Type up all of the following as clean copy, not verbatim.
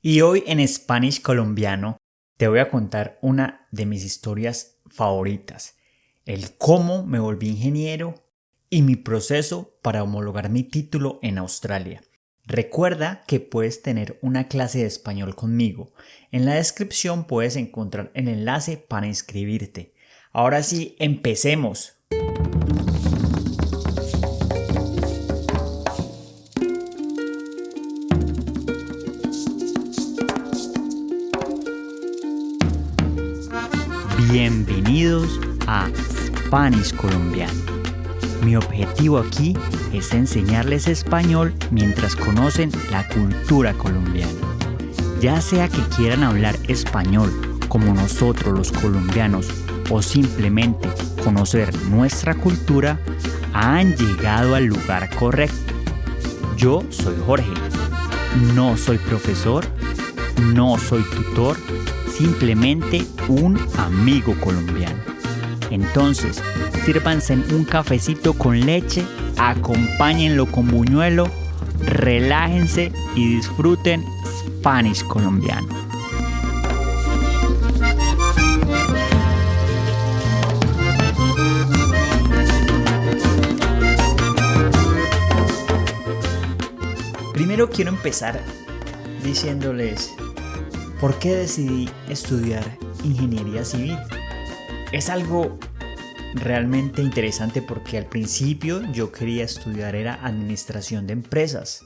Y hoy en Spanish Colombiano te voy a contar una de mis historias favoritas, el cómo me volví ingeniero y mi proceso para homologar mi título en Australia. Recuerda que puedes tener una clase de español conmigo. En la descripción puedes encontrar el enlace para inscribirte. Ahora sí, empecemos. Bienvenidos a Spanish Colombiano. Mi objetivo aquí es enseñarles español mientras conocen la cultura colombiana. Ya sea que quieran hablar español como nosotros los colombianos o simplemente conocer nuestra cultura, han llegado al lugar correcto. Yo soy Jorge. No soy profesor, no soy tutor, simplemente un amigo colombiano. Entonces, sírvanse un cafecito con leche, acompáñenlo con buñuelo, relájense y disfruten Spanish Colombiano. Primero quiero empezar diciéndoles ¿por qué decidí estudiar ingeniería civil? Es algo realmente interesante porque al principio yo quería estudiar era administración de empresas.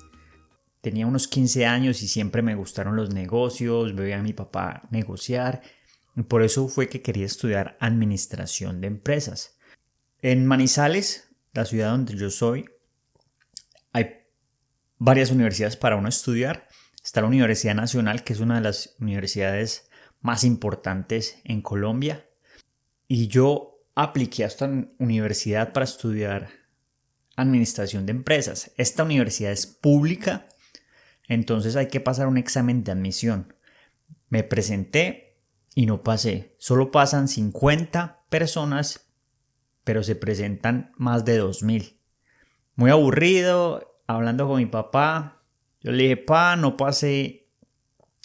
Tenía unos 15 años y siempre me gustaron los negocios, veía a mi papá negociar y por eso fue que quería estudiar administración de empresas. En Manizales, la ciudad donde yo soy, hay varias universidades para uno estudiar. Está la Universidad Nacional, que es una de las universidades más importantes en Colombia. Y yo apliqué a esta universidad para estudiar administración de empresas. Esta universidad es pública, entonces hay que pasar un examen de admisión. Me presenté y no pasé. Solo pasan 50 personas, pero se presentan más de 2000. Muy aburrido, hablando con mi papá. Yo le dije, no pasé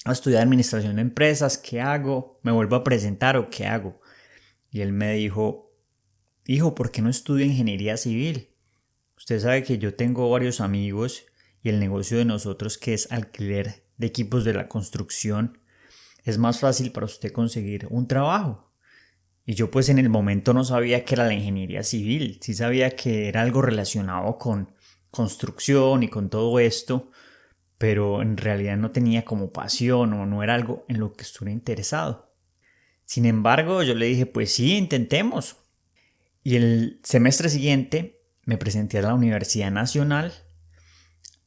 a estudiar administración de empresas, ¿qué hago? ¿Me vuelvo a presentar o qué hago? Y él me dijo, hijo, ¿por qué no estudia ingeniería civil? Usted sabe que yo tengo varios amigos y el negocio de nosotros, que es alquiler de equipos de la construcción, es más fácil para usted conseguir un trabajo. Y yo pues en el momento no sabía qué era la ingeniería civil, sí sabía que era algo relacionado con construcción y con todo esto, pero en realidad no tenía como pasión o no era algo en lo que estuviera interesado. Sin embargo, yo le dije, pues sí, intentemos. Y el semestre siguiente me presenté a la Universidad Nacional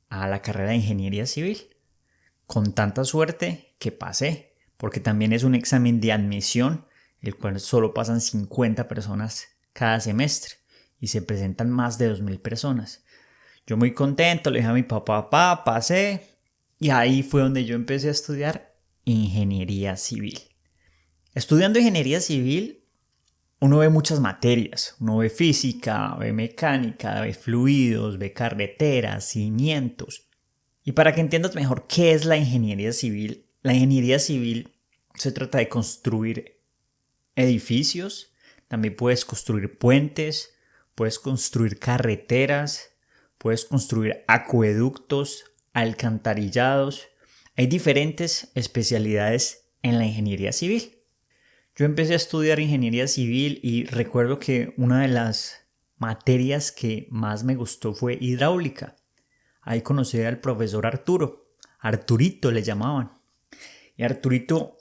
a la carrera de Ingeniería Civil. Con tanta suerte que pasé, porque también es un examen de admisión, el cual solo pasan 50 personas cada semestre y se presentan más de 2000 personas. Yo muy contento, le dije a mi papá, pasé. Y ahí fue donde yo empecé a estudiar ingeniería civil. Estudiando ingeniería civil, uno ve muchas materias. Uno ve física, ve mecánica, ve fluidos, ve carreteras, cimientos. Y para que entiendas mejor qué es la ingeniería civil se trata de construir edificios. También puedes construir puentes, puedes construir carreteras, puedes construir acueductos, alcantarillados. Hay diferentes especialidades en la ingeniería civil. Yo empecé a estudiar ingeniería civil y recuerdo que una de las materias que más me gustó fue hidráulica. Ahí conocí al profesor Arturito le llamaban. Y Arturito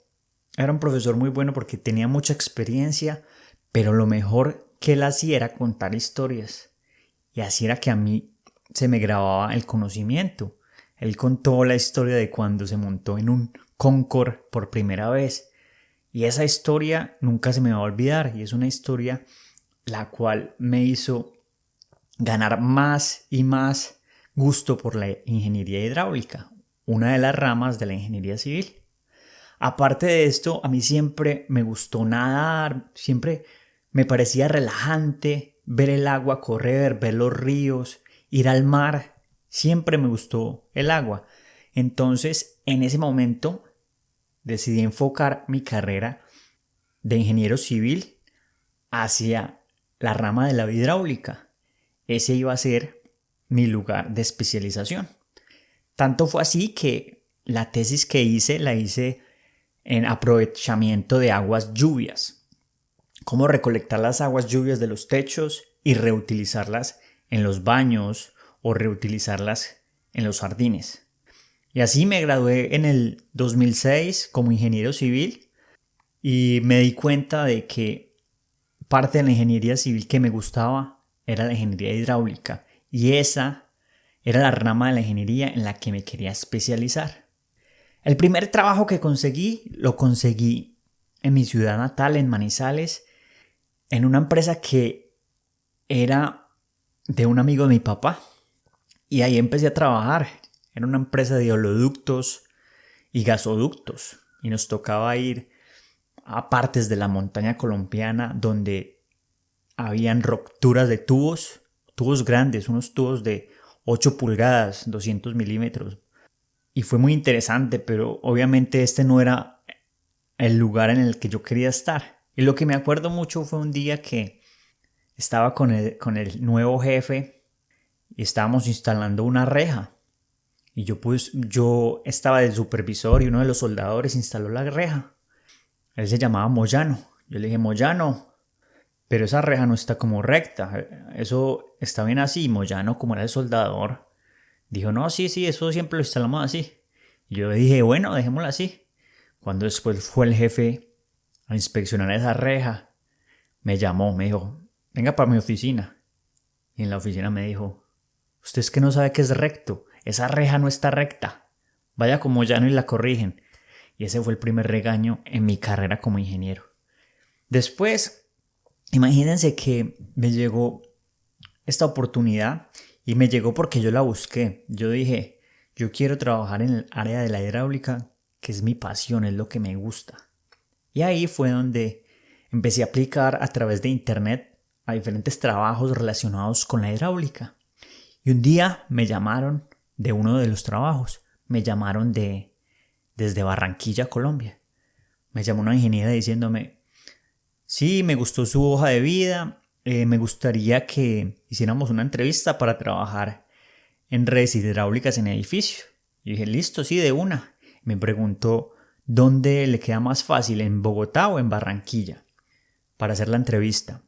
era un profesor muy bueno porque tenía mucha experiencia, pero lo mejor que él hacía era contar historias. Y así era que a mí se me grababa el conocimiento. Él contó la historia de cuando se montó en un Concorde por primera vez. Y esa historia nunca se me va a olvidar. Y es una historia la cual me hizo ganar más y más gusto por la ingeniería hidráulica, una de las ramas de la ingeniería civil. Aparte de esto, a mí siempre me gustó nadar, siempre me parecía relajante ver el agua correr, ver los ríos, ir al mar. Siempre me gustó el agua. Entonces, en ese momento, decidí enfocar mi carrera de ingeniero civil hacia la rama de la hidráulica. Ese iba a ser mi lugar de especialización. Tanto fue así que la tesis que hice la hice en aprovechamiento de aguas lluvias. Cómo recolectar las aguas lluvias de los techos y reutilizarlas en los baños o reutilizarlas en los jardines. Y así me gradué en el 2006 como ingeniero civil y me di cuenta de que parte de la ingeniería civil que me gustaba era la ingeniería hidráulica y esa era la rama de la ingeniería en la que me quería especializar. El primer trabajo que lo conseguí en mi ciudad natal, en Manizales, en una empresa que era de un amigo de mi papá. Y ahí empecé a trabajar. Era una empresa de oleoductos y gasoductos. Y nos tocaba ir a partes de la montaña colombiana donde habían rupturas de tubos grandes, unos tubos de 8 pulgadas, 200 milímetros. Y fue muy interesante, pero obviamente este no era el lugar en el que yo quería estar. Y lo que me acuerdo mucho fue un día que estaba con el nuevo jefe y estábamos instalando una reja. Y yo estaba de supervisor y uno de los soldadores instaló la reja. Él se llamaba Moyano. Yo le dije, Moyano, pero esa reja no está como recta. Eso está bien así. Moyano, como era el soldador, dijo, no, sí, eso siempre lo instalamos así. Y yo dije, bueno, dejémoslo así. Cuando después fue el jefe a inspeccionar esa reja, me llamó, me dijo, venga para mi oficina. Y en la oficina me dijo, usted es que no sabe que es recto. Esa reja no está recta. Vaya con Moyano y la corrigen. Y ese fue el primer regaño en mi carrera como ingeniero. Después, imagínense que me llegó esta oportunidad y me llegó porque yo la busqué. Yo dije, yo quiero trabajar en el área de la hidráulica, que es mi pasión, es lo que me gusta. Y ahí fue donde empecé a aplicar a través de internet a diferentes trabajos relacionados con la hidráulica. Y un día me llamaron de uno de los trabajos. Me llamaron desde Barranquilla, Colombia. Me llamó una ingeniera diciéndome, sí, me gustó su hoja de vida, me gustaría que hiciéramos una entrevista para trabajar en redes hidráulicas en edificio. Yo dije, listo, sí, de una. Me preguntó, ¿dónde le queda más fácil, en Bogotá o en Barranquilla, para hacer la entrevista?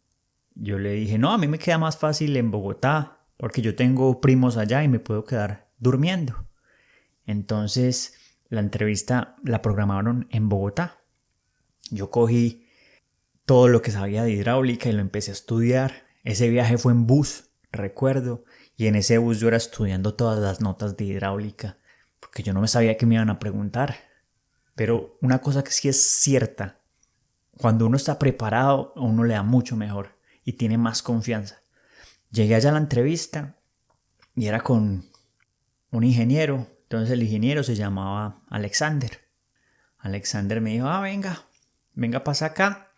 Yo le dije, no, a mí me queda más fácil en Bogotá, porque yo tengo primos allá y me puedo quedar durmiendo. Entonces, la entrevista la programaron en Bogotá. Yo cogí todo lo que sabía de hidráulica y lo empecé a estudiar. Ese viaje fue en bus, recuerdo, y en ese bus yo era estudiando todas las notas de hidráulica, porque yo no me sabía qué me iban a preguntar. Pero una cosa que sí es cierta, cuando uno está preparado, a uno le da mucho mejor y tiene más confianza. Llegué allá a la entrevista y era con un ingeniero. Entonces el ingeniero se llamaba Alexander. Alexander me dijo, venga, pasa acá.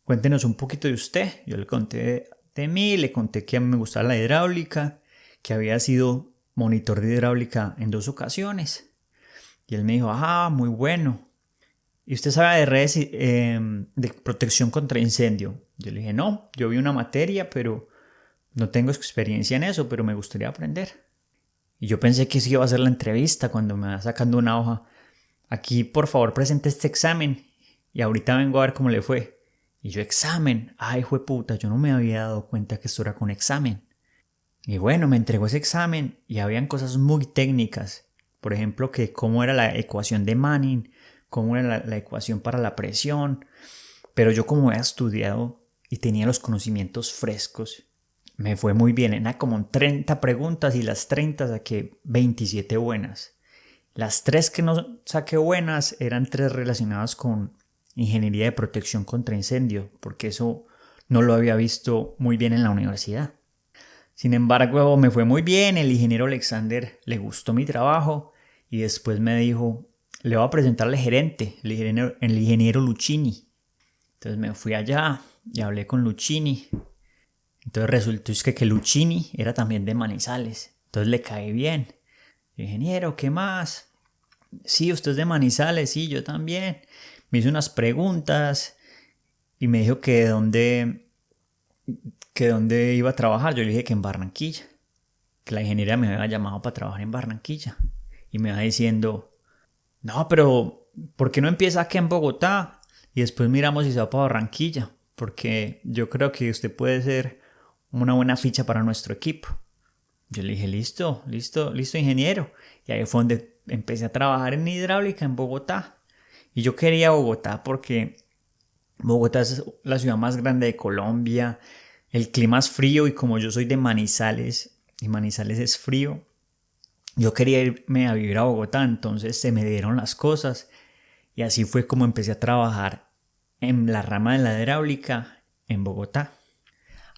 Cuéntenos un poquito de usted. Yo le conté de mí, le conté que a mí me gustaba la hidráulica, que había sido monitor de hidráulica en 2 ocasiones. Y él me dijo, muy bueno. ¿Y usted sabe de redes de protección contra incendio? Yo le dije, no, yo vi una materia, pero no tengo experiencia en eso, pero me gustaría aprender. Y yo pensé que sí iba a hacer la entrevista cuando me va sacando una hoja. Aquí, por favor, presente este examen y ahorita vengo a ver cómo le fue. Y yo, examen, jueputa, yo no me había dado cuenta que esto era con examen. Y bueno, me entregó ese examen y habían cosas muy técnicas. Por ejemplo, que cómo era la ecuación de Manning, cómo era la ecuación para la presión. Pero yo, como había estudiado y tenía los conocimientos frescos, me fue muy bien. Era como 30 preguntas y las 30 saqué 27 buenas. Las 3 que no saqué buenas eran 3 relacionadas con ingeniería de protección contra incendio, porque eso no lo había visto muy bien en la universidad. Sin embargo, me fue muy bien. El ingeniero Alexander le gustó mi trabajo y después me dijo, le voy a presentar al gerente, el ingeniero Luchini. Entonces me fui allá y hablé con Luchini. Entonces resultó que Luchini era también de Manizales. Entonces le caí bien. Ingeniero, ¿qué más? sí, usted es de Manizales, sí, yo también. Me hizo unas preguntas y me dijo que dónde iba a trabajar. Yo le dije que en Barranquilla, que la ingeniera me había llamado para trabajar en Barranquilla. Y me va diciendo, no, pero ¿por qué no empieza aquí en Bogotá? Y después miramos si se va para Barranquilla, porque yo creo que usted puede ser una buena ficha para nuestro equipo. Yo le dije, listo, listo, listo, ingeniero. Y ahí fue donde empecé a trabajar en hidráulica en Bogotá. Y yo quería Bogotá porque Bogotá es la ciudad más grande de Colombia. El clima es frío y como yo soy de Manizales y Manizales es frío, yo quería irme a vivir a Bogotá, entonces se me dieron las cosas y así fue como empecé a trabajar en la rama de la hidráulica en Bogotá.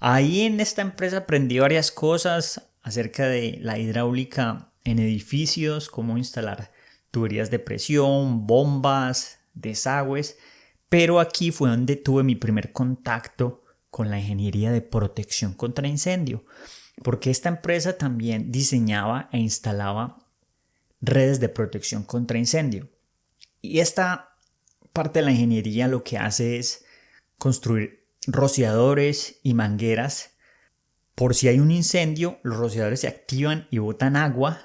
Ahí en esta empresa aprendí varias cosas acerca de la hidráulica en edificios, cómo instalar tuberías de presión, bombas, desagües, pero aquí fue donde tuve mi primer contacto con la ingeniería de protección contra incendio, porque esta empresa también diseñaba e instalaba redes de protección contra incendio. Y esta parte de la ingeniería lo que hace es construir rociadores y mangueras. Por si hay un incendio, los rociadores se activan y botan agua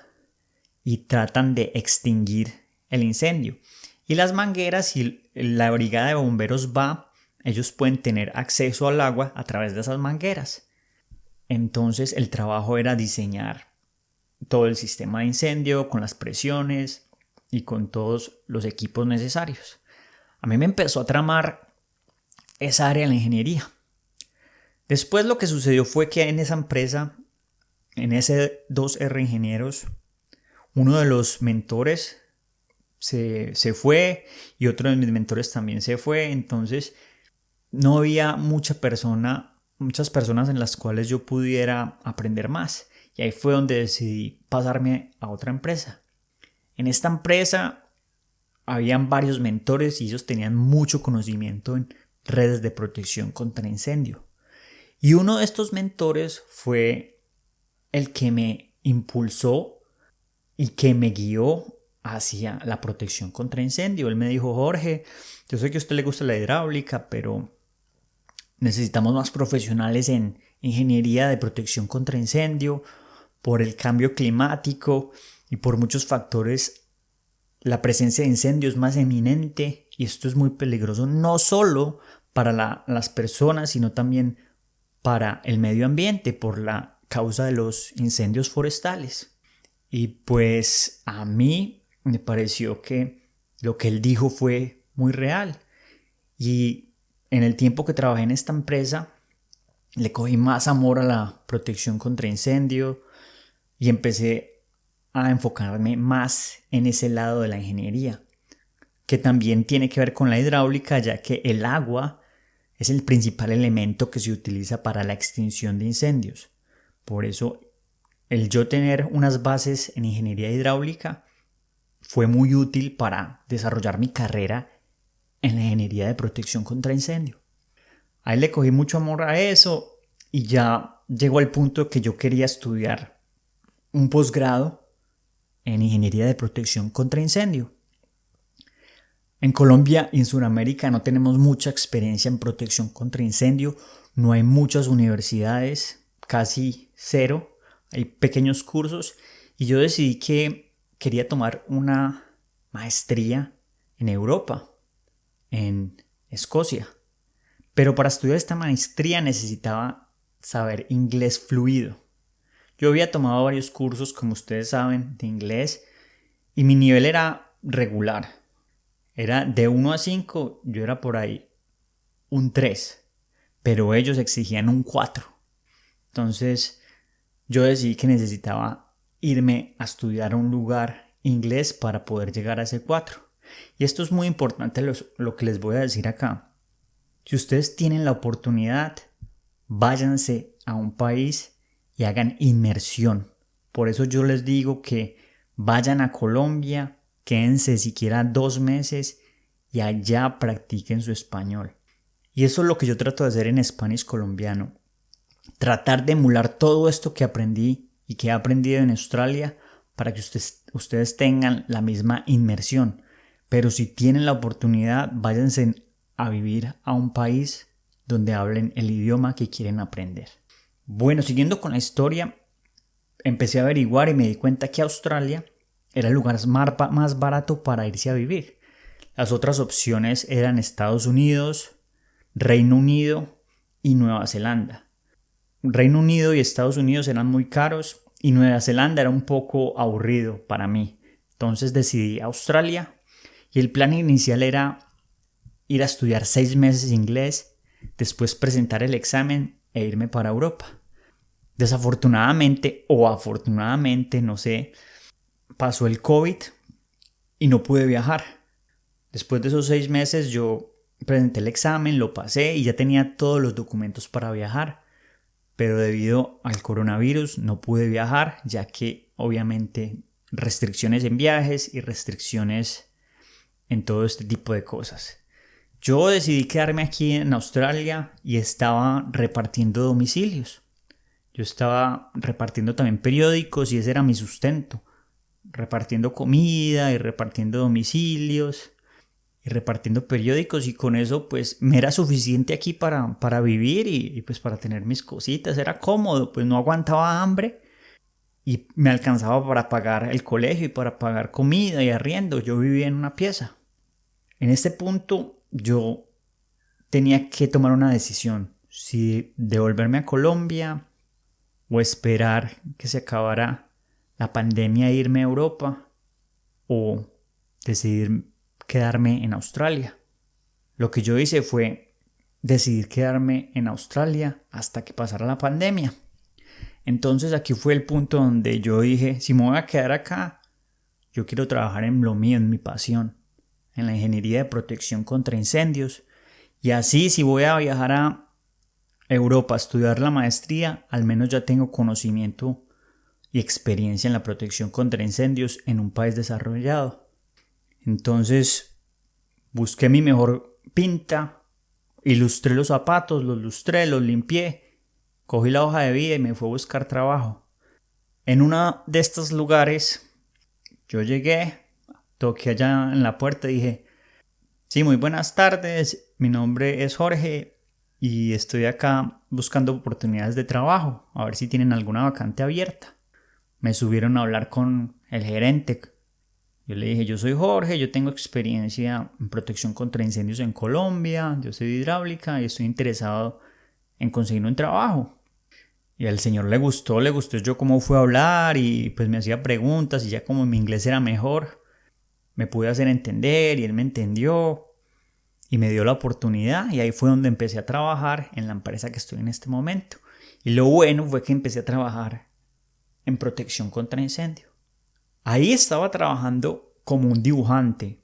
y tratan de extinguir el incendio. Y las mangueras, si la brigada de bomberos va, ellos pueden tener acceso al agua a través de esas mangueras. Entonces el trabajo era diseñar todo el sistema de incendio con las presiones y con todos los equipos necesarios. A mí me empezó a tramar esa área de la ingeniería. Después lo que sucedió fue que en esa empresa, en ese 2R Ingenieros, uno de los mentores se fue y otro de mis mentores también se fue. Entonces no había muchas personas en las cuales yo pudiera aprender más. Y ahí fue donde decidí pasarme a otra empresa. En esta empresa habían varios mentores y ellos tenían mucho conocimiento en redes de protección contra incendio. Y uno de estos mentores fue el que me impulsó y que me guió hacia la protección contra incendio. Él me dijo, Jorge, yo sé que a usted le gusta la hidráulica, pero necesitamos más profesionales en ingeniería de protección contra incendio. Por el cambio climático y por muchos factores, la presencia de incendios es más eminente y esto es muy peligroso no solo para las personas, sino también para el medio ambiente por la causa de los incendios forestales. Y pues a mí me pareció que lo que él dijo fue muy real. Y en el tiempo que trabajé en esta empresa, le cogí más amor a la protección contra incendio y empecé a enfocarme más en ese lado de la ingeniería, que también tiene que ver con la hidráulica, ya que el agua es el principal elemento que se utiliza para la extinción de incendios. Por eso, el yo tener unas bases en ingeniería hidráulica fue muy útil para desarrollar mi carrera en la ingeniería de protección contra incendio. Ahí le cogí mucho amor a eso y ya llegó al punto que yo quería estudiar un posgrado en ingeniería de protección contra incendio. En Colombia y en Sudamérica no tenemos mucha experiencia en protección contra incendio, no hay muchas universidades, casi cero, hay pequeños cursos y yo decidí que quería tomar una maestría en Europa, en Escocia. Pero para estudiar esta maestría necesitaba saber inglés fluido. Yo había tomado varios cursos, como ustedes saben, de inglés y mi nivel era regular. Era de 1 a 5, yo era por ahí un 3, pero ellos exigían un 4. Entonces yo decidí que necesitaba irme a estudiar a un lugar inglés para poder llegar a ese 4. Y esto es muy importante lo que les voy a decir acá. Si ustedes tienen la oportunidad, váyanse a un país y hagan inmersión. Por eso yo les digo que vayan a Colombia, quédense siquiera 2 meses y allá practiquen su español. Y eso es lo que yo trato de hacer en Spanish Colombiano. Tratar de emular todo esto que aprendí y que he aprendido en Australia para que ustedes tengan la misma inmersión. Pero si tienen la oportunidad, váyanse a vivir a un país donde hablen el idioma que quieren aprender. Bueno, siguiendo con la historia, empecé a averiguar y me di cuenta que Australia era el lugar más barato para irse a vivir. Las otras opciones eran Estados Unidos, Reino Unido y Nueva Zelanda. Reino Unido y Estados Unidos eran muy caros y Nueva Zelanda era un poco aburrido para mí. Entonces decidí Australia y el plan inicial era ir a estudiar 6 meses inglés, después presentar el examen e irme para Europa. Desafortunadamente o afortunadamente, no sé, pasó el COVID y no pude viajar. Después de esos 6 meses yo presenté el examen, lo pasé y ya tenía todos los documentos para viajar. Pero debido al coronavirus no pude viajar, ya que obviamente restricciones en viajes y restricciones en todo este tipo de cosas. Yo decidí quedarme aquí en Australia y estaba repartiendo domicilios. Yo estaba repartiendo también periódicos y ese era mi sustento. Repartiendo comida y repartiendo domicilios y repartiendo periódicos, y con eso pues me era suficiente aquí para vivir y pues para tener mis cositas. Era cómodo, pues no aguantaba hambre y me alcanzaba para pagar el colegio y para pagar comida y arriendo. Yo vivía en una pieza. En este punto yo tenía que tomar una decisión: si devolverme a Colombia o esperar que se acabara la pandemia e irme a Europa, o decidir quedarme en Australia. Lo que yo hice fue decidir quedarme en Australia hasta que pasara la pandemia. Entonces aquí fue el punto donde yo dije: si me voy a quedar acá, yo quiero trabajar en lo mío, en mi pasión, en la ingeniería de protección contra incendios. Y así, si voy a viajar a Europa a estudiar la maestría, al menos ya tengo conocimiento y experiencia en la protección contra incendios en un país desarrollado. Entonces busqué mi mejor pinta, ilustré los zapatos, los lustré, los limpié, cogí la hoja de vida y me fui a buscar trabajo. En uno de estos lugares yo llegué, toqué allá en la puerta y dije: sí, muy buenas tardes, mi nombre es Jorge y estoy acá buscando oportunidades de trabajo, a ver si tienen alguna vacante abierta. Me subieron a hablar con el gerente. Yo le dije: yo soy Jorge, yo tengo experiencia en protección contra incendios en Colombia, yo soy de hidráulica y estoy interesado en conseguir un trabajo. Y al señor le gustó yo cómo fue a hablar y pues me hacía preguntas, y ya como mi inglés era mejor, me pude hacer entender y él me entendió y me dio la oportunidad, y ahí fue donde empecé a trabajar en la empresa que estoy en este momento. Y lo bueno fue que empecé a trabajar en protección contra incendio. Ahí estaba trabajando como un dibujante.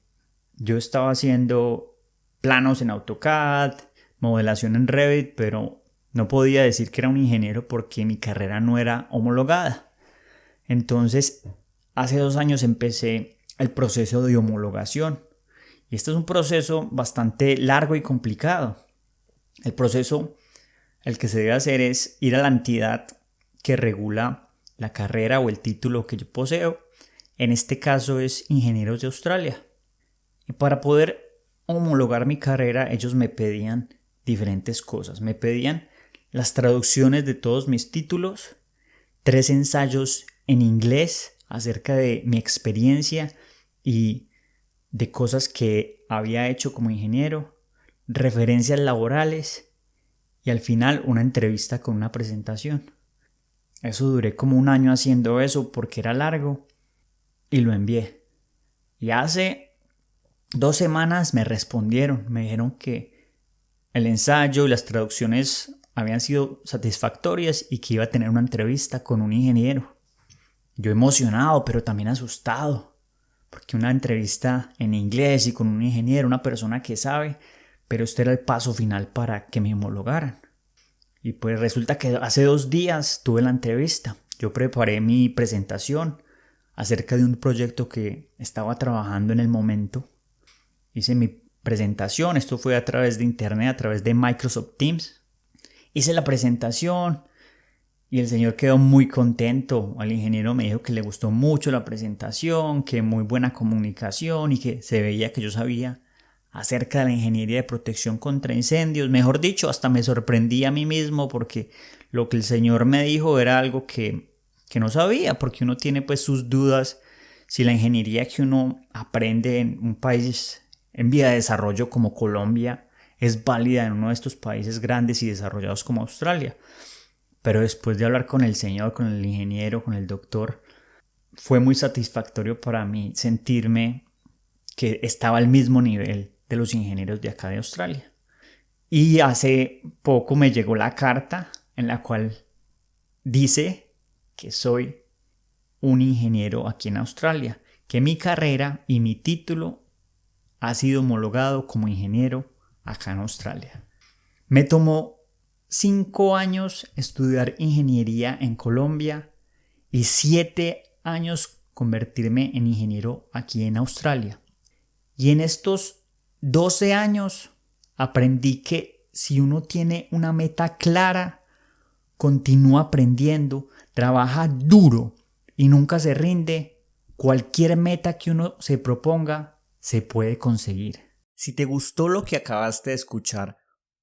Yo estaba haciendo planos en AutoCAD, modelación en Revit, pero no podía decir que era un ingeniero porque mi carrera no era homologada. Entonces, hace 2 años empecé el proceso de homologación. Y este es un proceso bastante largo y complicado. El proceso, el que se debe hacer, es ir a la entidad que regula la carrera o el título que yo poseo. En este caso es Ingenieros de Australia. Y para poder homologar mi carrera, ellos me pedían diferentes cosas. Me pedían las traducciones de todos mis títulos, 3 ensayos en inglés acerca de mi experiencia y de cosas que había hecho como ingeniero, referencias laborales y al final una entrevista con una presentación. Eso duré como 1 año haciendo eso porque era largo y lo envié. Y hace 2 semanas me respondieron, me dijeron que el ensayo y las traducciones habían sido satisfactorias y que iba a tener una entrevista con un ingeniero. Yo emocionado, pero también asustado, porque una entrevista en inglés y con un ingeniero, una persona que sabe, pero este era el paso final para que me homologaran. Y pues resulta que hace 2 días tuve la entrevista. Yo preparé mi presentación acerca de un proyecto que estaba trabajando en el momento. Hice mi presentación, esto fue a través de internet, a través de Microsoft Teams. Hice la presentación Y el señor quedó muy contento. El ingeniero me dijo que le gustó mucho la presentación, que muy buena comunicación y que se veía que yo sabía acerca de la ingeniería de protección contra incendios. Mejor dicho, hasta me sorprendí a mí mismo porque lo que el señor me dijo era algo que no sabía, porque uno tiene pues sus dudas si la ingeniería que uno aprende en un país en vía de desarrollo como Colombia es válida en uno de estos países grandes y desarrollados como Australia. Pero después de hablar con el señor, con el ingeniero, con el doctor, fue muy satisfactorio para mí sentirme que estaba al mismo nivel de los ingenieros de acá de Australia. Y hace poco me llegó la carta en la cual dice que soy un ingeniero aquí en Australia, que mi carrera y mi título ha sido homologado como ingeniero acá en Australia. Me tomó 5 años estudiar ingeniería en Colombia y 7 años convertirme en ingeniero aquí en Australia. Y en estos 12 años aprendí que si uno tiene una meta clara, continúa aprendiendo, trabaja duro y nunca se rinde, cualquier meta que uno se proponga se puede conseguir. Si te gustó lo que acabaste de escuchar,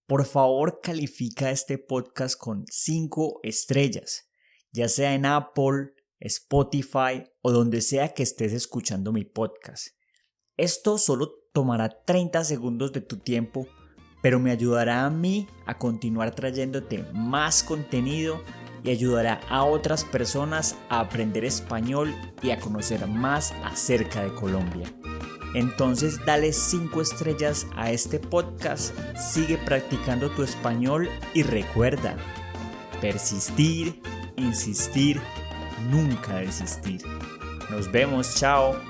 por favor califica este podcast con 5 estrellas, ya sea en Apple, Spotify o donde sea que estés escuchando mi podcast. Esto solo tomará 30 segundos de tu tiempo, pero me ayudará a mí a continuar trayéndote más contenido y ayudará a otras personas a aprender español y a conocer más acerca de Colombia. Entonces dale 5 estrellas a este podcast, sigue practicando tu español y recuerda, persistir, insistir, nunca desistir. Nos vemos, chao.